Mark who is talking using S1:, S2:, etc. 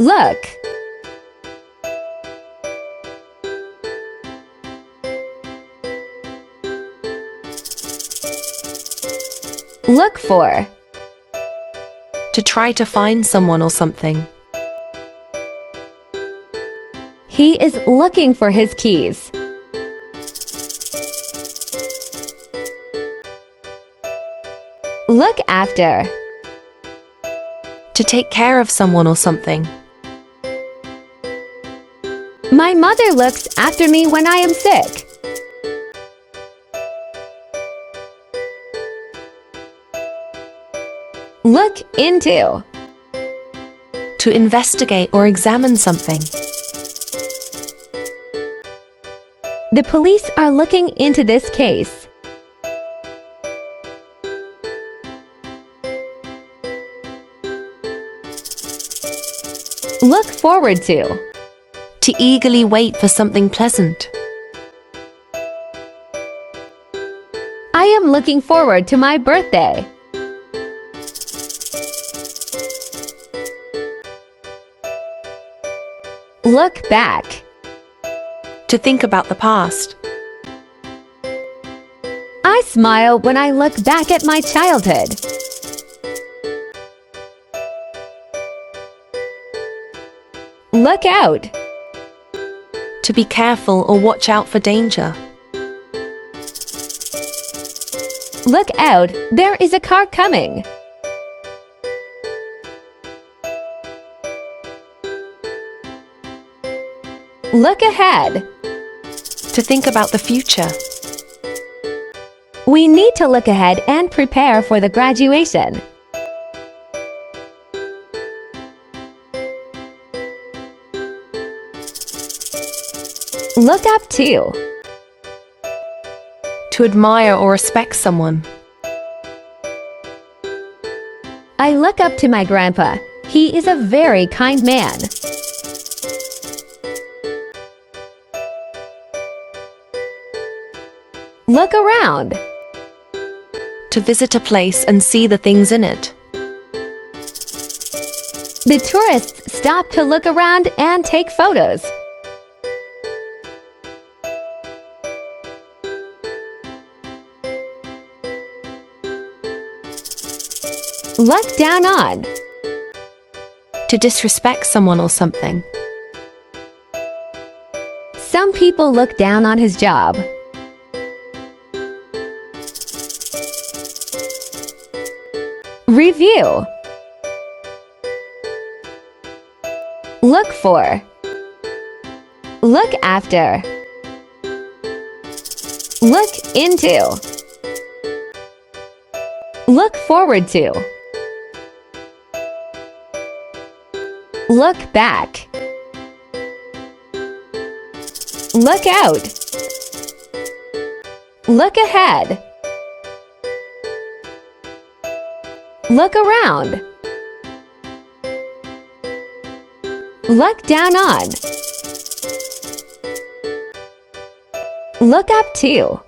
S1: Look. Look for.
S2: To try to find someone or something.
S1: He is looking for his keys. Look after.
S2: To take care of someone or something.
S1: My mother looks after me when I am sick. Look into.
S2: To investigate or examine something.
S1: The police are looking into this case. Look forward to.
S2: To eagerly wait for something pleasant.
S1: I am looking forward to my birthday. Look back.
S2: To think about the past.
S1: I smile when I look back at my childhood. Look out.
S2: To be careful or watch out for danger.
S1: Look out, there is a car coming. Look ahead.
S2: To think about the future.
S1: We need to look ahead and prepare for the graduation. Look up to.
S2: To admire or respect someone.
S1: I look up to my grandpa. He is a very kind man. Look around.
S2: To visit a place and see the things in it.
S1: The tourists stop to look around and take photos. Look down on.
S2: To disrespect someone or something.
S1: Some people look down on his job. Review. Look for. Look after. Look into. Look forward to. Look back. Look out. Look ahead. Look around. Look down on. Look up to.